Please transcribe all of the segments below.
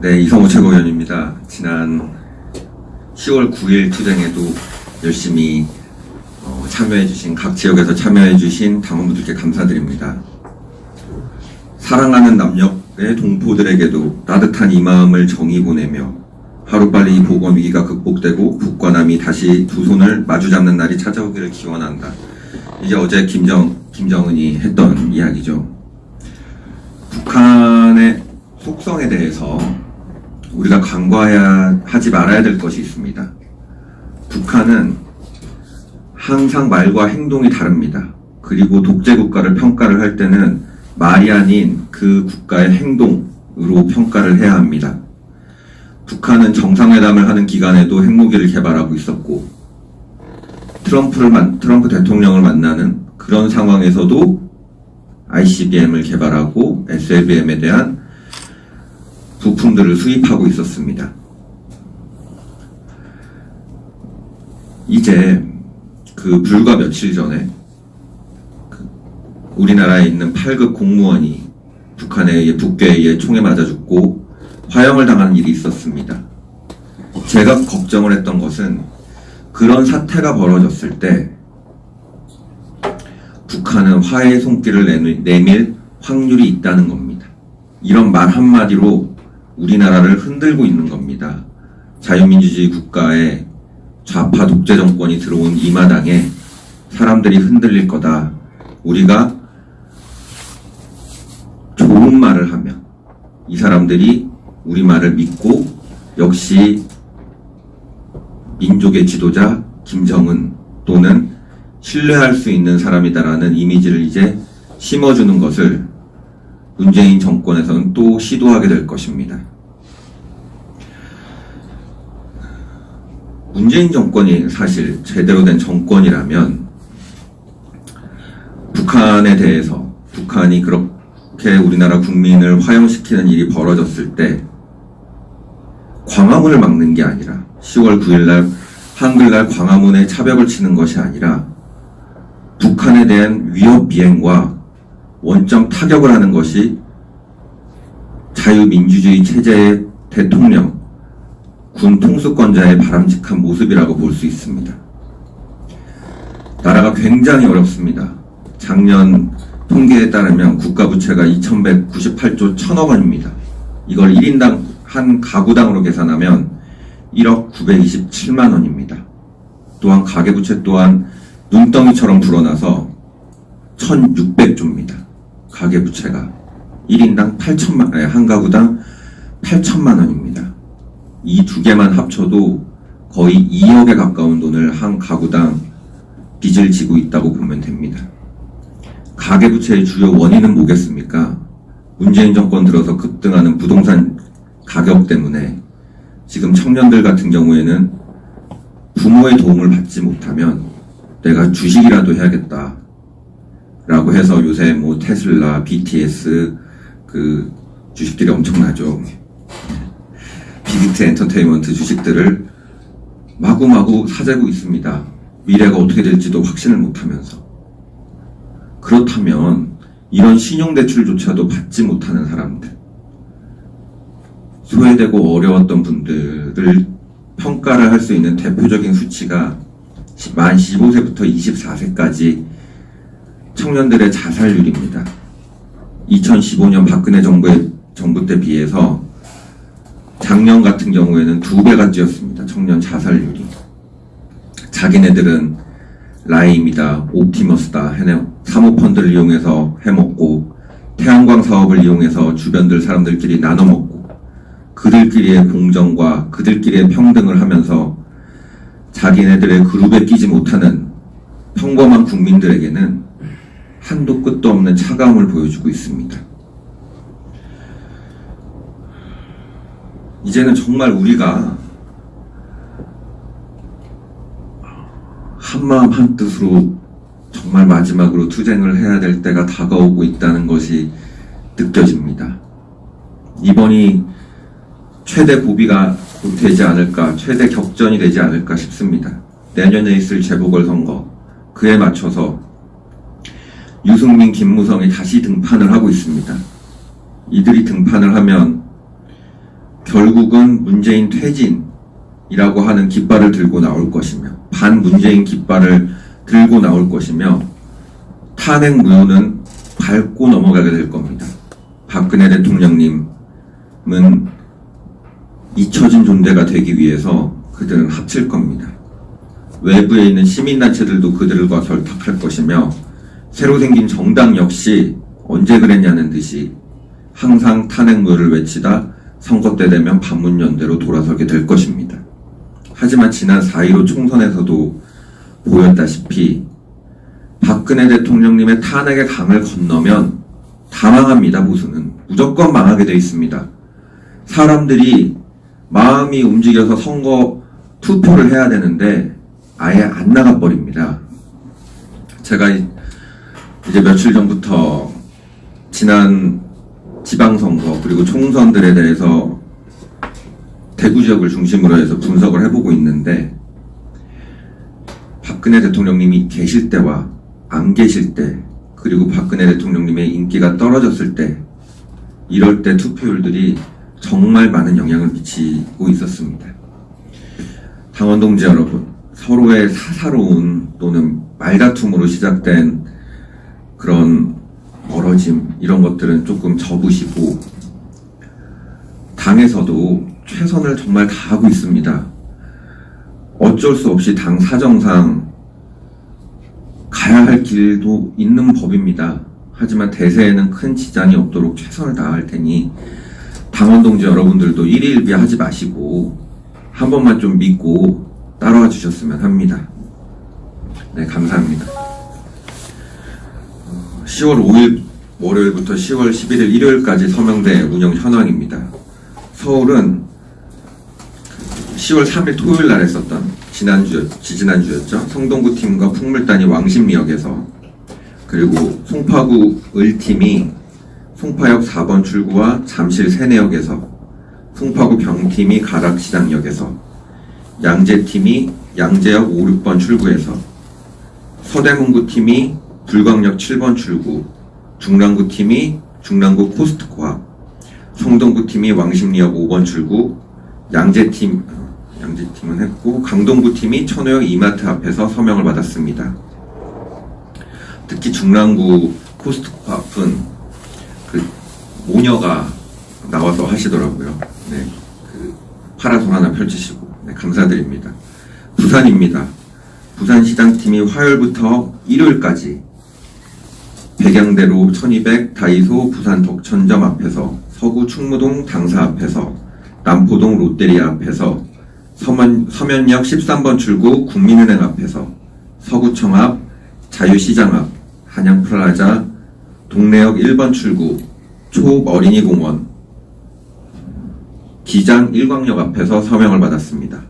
네, 이성호 최고위원입니다. 지난 10월 9일 투쟁에도 열심히 참여해주신, 각 지역에서 참여해주신 당원분들께 감사드립니다. 사랑하는 남녘의 동포들에게도 따뜻한 이 마음을 정의 보내며 하루빨리 이 보건 위기가 극복되고 북과 남이 다시 두 손을 마주잡는 날이 찾아오기를 기원한다. 이제 어제 김정은이 했던 이야기죠. 북한의 속성에 대해서 우리가 간과해야 하지 말아야 될 것이 있습니다. 북한은 항상 말과 행동이 다릅니다. 그리고 독재 국가를 평가를 할 때는 말이 아닌 그 국가의 행동으로 평가를 해야 합니다. 북한은 정상회담을 하는 기간에도 핵무기를 개발하고 있었고, 트럼프 대통령을 만나는 그런 상황에서도 ICBM을 개발하고 SLBM에 대한 부품들을 수입하고 있었습니다. 이제 불과 며칠 전에 우리나라에 있는 8급 공무원이 북한에 의해 북괴에 의해 총에 맞아 죽고 화형을 당하는 일이 있었습니다. 제가 걱정을 했던 것은 그런 사태가 벌어졌을 때 북한은 화해의 손길을 내밀 확률이 있다는 겁니다. 이런 말 한마디로 우리나라를 흔들고 있는 겁니다. 자유민주주의 국가에 좌파 독재 정권이 들어온 이 마당에 사람들이 흔들릴 거다. 우리가 좋은 말을 하면 이 사람들이 우리 말을 믿고 역시 민족의 지도자 김정은 또는 신뢰할 수 있는 사람이다라는 이미지를 이제 심어주는 것을 문재인 정권에서는 또 시도하게 될 것입니다. 문재인 정권이 사실 제대로 된 정권이라면 북한에 대해서 북한이 그렇게 우리나라 국민을 화형시키는 일이 벌어졌을 때 광화문을 막는 게 아니라 10월 9일날 한글날 광화문에 차벽을 치는 것이 아니라 북한에 대한 위협 비행과 원점 타격을 하는 것이 자유민주주의 체제의 대통령, 군 통수권자의 바람직한 모습이라고 볼 수 있습니다. 나라가 굉장히 어렵습니다. 작년 통계에 따르면 국가부채가 2198조 1000억 원입니다. 이걸 1인당 한 가구당으로 계산하면 1억 927만 원입니다. 또한 가계부채 또한 눈덩이처럼 불어나서 1600조입니다. 가계부채가 1인당 한 가구당 8천만 원입니다. 이 두 개만 합쳐도 거의 2억에 가까운 돈을 한 가구당 빚을 지고 있다고 보면 됩니다. 가계부채의 주요 원인은 뭐겠습니까? 문재인 정권 들어서 급등하는 부동산 가격 때문에 지금 청년들 같은 경우에는 부모의 도움을 받지 못하면 내가 주식이라도 해야겠다 라고 해서 요새 테슬라, BTS 주식들이 엄청나죠. 빅히트 엔터테인먼트 주식들을 마구마구 사재고 있습니다. 미래가 어떻게 될지도 확신을 못하면서. 그렇다면 이런 신용대출조차도 받지 못하는 사람들, 소외되고 어려웠던 분들을 평가를 할 수 있는 대표적인 수치가 만 15세부터 24세까지 청년들의 자살률입니다. 2015년 박근혜 정부 때 비해서 작년 같은 경우에는 2배가 뛰었습니다. 청년 자살률이. 자기네들은 라임이다, 옵티머스다, 사모펀드를 이용해서 해먹고 태양광 사업을 이용해서 주변들 사람들끼리 나눠먹고 그들끼리의 공정과 그들끼리의 평등을 하면서 자기네들의 그룹에 끼지 못하는 평범한 국민들에게는 한도 끝도 없는 차가움을 보여주고 있습니다. 이제는 정말 우리가 한마음 한뜻으로 정말 마지막으로 투쟁을 해야 될 때가 다가오고 있다는 것이 느껴집니다. 이번이 최대 고비가 곧 되지 않을까, 최대 격전이 되지 않을까 싶습니다. 내년에 있을 재보궐선거, 그에 맞춰서 유승민, 김무성이 다시 등판을 하고 있습니다. 이들이 등판을 하면 결국은 문재인 퇴진이라고 하는 깃발을 들고 나올 것이며, 반문재인 깃발을 들고 나올 것이며, 탄핵 무효는 밟고 넘어가게 될 겁니다. 박근혜 대통령님은 잊혀진 존재가 되기 위해서 그들은 합칠 겁니다. 외부에 있는 시민단체들도 그들과 결탁할 것이며, 새로 생긴 정당 역시 언제 그랬냐는 듯이 항상 탄핵 무효를 외치다 선거 때 되면 반문연대로 돌아서게 될 것입니다. 하지만 지난 4.15 총선에서도 보였다시피 박근혜 대통령님의 탄핵의 강을 건너면 다 망합니다. 보수는 무조건 망하게 돼 있습니다. 사람들이 마음이 움직여서 선거 투표를 해야 되는데 아예 안 나가버립니다. 제가 이제 며칠 전부터 지난 지방선거 그리고 총선들에 대해서 대구 지역을 중심으로 해서 분석을 해보고 있는데, 박근혜 대통령님이 계실 때와 안 계실 때, 그리고 박근혜 대통령님의 인기가 떨어졌을 때, 이럴 때 투표율들이 정말 많은 영향을 미치고 있었습니다. 당원 동지 여러분, 서로의 사사로운 또는 말다툼으로 시작된 그런 멀어짐, 이런 것들은 조금 접으시고, 당에서도 최선을 정말 다하고 있습니다. 어쩔 수 없이 당 사정상 가야 할 길도 있는 법입니다. 하지만 대세에는 큰 지장이 없도록 최선을 다할 테니 당원 동지 여러분들도 일희일비 하지 마시고 한 번만 좀 믿고 따라와 주셨으면 합니다. 네, 감사합니다. 10월 5일 월요일부터 10월 11일 일요일까지 서명대 운영 현황입니다. 서울은 10월 3일 토요일 날 했었던 지지난주였죠. 성동구 팀과 풍물단이 왕십리역에서, 그리고 송파구 을팀이 송파역 4번 출구와 잠실 세내역에서, 송파구 병팀이 가락시장역에서, 양재팀이 양재역 5, 6번 출구에서, 서대문구팀이 불광역 7번 출구, 중랑구팀이 중랑구 코스트코 앞, 성동구팀이 왕십리역 5번 출구, 양재팀은 했고, 강동구팀이 천호역 이마트 앞에서 서명을 받았습니다. 특히 중랑구 코스트코 앞은 그 모녀가 나와서 하시더라고요. 네, 그 파라솔 하나 펼치시고, 네, 감사드립니다. 부산입니다. 부산시장팀이 화요일부터 일요일까지 백양대로 1200 다이소 부산 덕천점 앞에서, 서구 충무동 당사 앞에서, 남포동 롯데리아 앞에서, 서면역 13번 출구 국민은행 앞에서, 서구청 앞, 자유시장 앞, 한양플라자, 동래역 1번 출구, 초어린이공원, 기장 일광역 앞에서 서명을 받았습니다.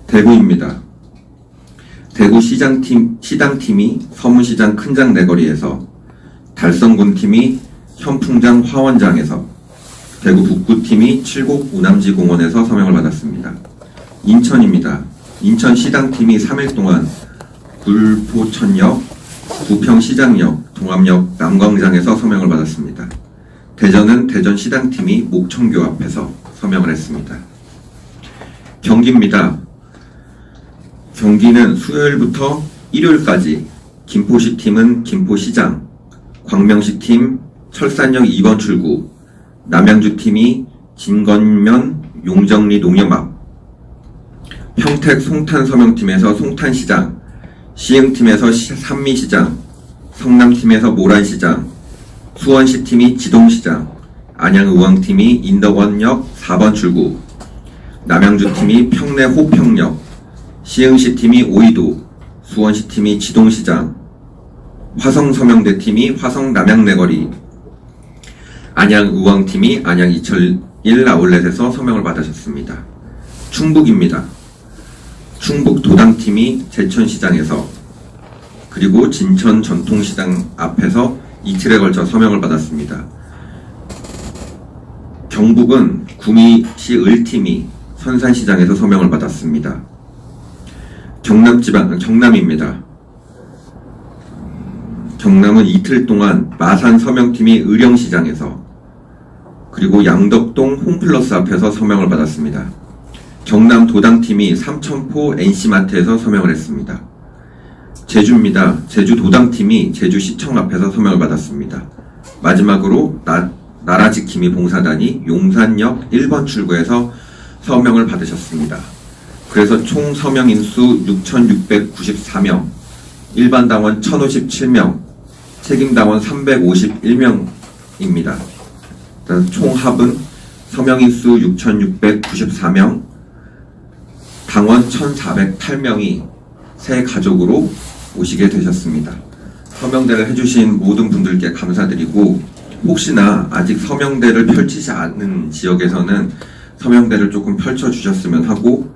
대구입니다. 대구 시당팀이 서문시장 큰장 내거리에서, 달성군팀이 현풍장 화원장에서, 대구 북구팀이 칠곡 우남지공원에서 서명을 받았습니다. 인천입니다. 인천시당팀이 3일 동안 굴포천역, 부평시장역, 동암역 남광장에서 서명을 받았습니다. 대전은 대전시당팀이 목청교 앞에서 서명을 했습니다. 경기입니다. 경기는 수요일부터 일요일까지 김포시팀은 김포시장, 광명시팀 철산역 2번 출구, 남양주팀이 진건면 용정리 농협 앞, 평택 송탄서명팀에서 송탄시장, 시흥팀에서 산미시장, 성남팀에서 모란시장, 수원시팀이 지동시장, 안양의왕팀이 인덕원역 4번 출구, 남양주팀이 평내 호평역, 시흥시팀이 오이도, 수원시팀이 지동시장, 화성서명대팀이 화성 남양내거리, 안양의왕팀이 안양 2001 아울렛에서 서명을 받으셨습니다. 충북입니다. 충북 도당팀이 제천시장에서, 그리고 진천 전통시장 앞에서 이틀에 걸쳐 서명을 받았습니다. 경북은 구미시 을팀이 선산시장에서 서명을 받았습니다. 경남입니다. 경남은 이틀 동안 마산 서명팀이 의령시장에서, 그리고 양덕동 홈플러스 앞에서 서명을 받았습니다. 경남 도당팀이 삼천포 NC마트에서 서명을 했습니다. 제주입니다. 제주 도당팀이 제주시청 앞에서 서명을 받았습니다. 마지막으로 나라지킴이 봉사단이 용산역 1번 출구에서 서명을 받으셨습니다. 그래서 총 서명인수 6,694명, 일반 당원 1,057명, 책임당원 351명입니다. 총 합은 서명인수 6,694명, 당원 1,408명이 새 가족으로 오시게 되셨습니다. 서명대를 해주신 모든 분들께 감사드리고, 혹시나 아직 서명대를 펼치지 않은 지역에서는 서명대를 조금 펼쳐주셨으면 하고,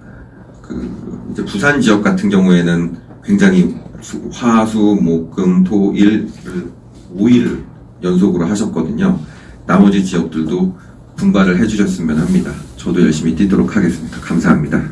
이제 부산 지역 같은 경우에는 굉장히 화, 수, 목, 금, 토, 일, 5일 연속으로 하셨거든요. 나머지 지역들도 분발을 해주셨으면 합니다. 저도 열심히 뛰도록 하겠습니다. 감사합니다.